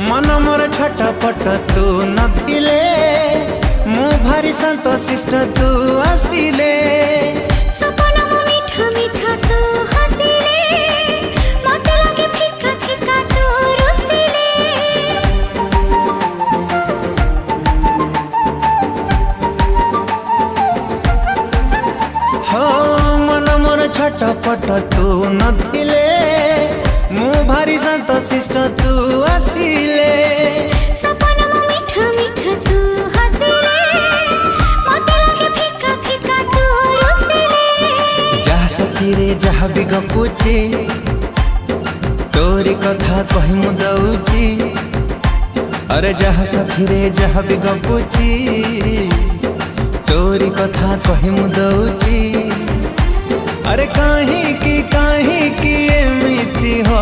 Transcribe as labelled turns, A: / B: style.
A: मन मोर छटपट तू नथिले मु भारी संतोषिष्ट तू आसिले
B: सपन मो मीठा मीठा तू हसिले मते लागे फिका फिका तू रुसिले
A: हो मन मोर छटपट तू नथिले मु भारी संतोषिष्ट तू आसिले
B: सपन मो मीठा मीठा तू हसिले मते लागे फिका फिका तू रुसिले
A: जहा सखी रे जहा भी गपुची तोरी कथा कहि मु दउची अरे जहा सखी रे जहा भी गपुची तोरी कथा कहि मु दउची अरे काहे की एमिति हो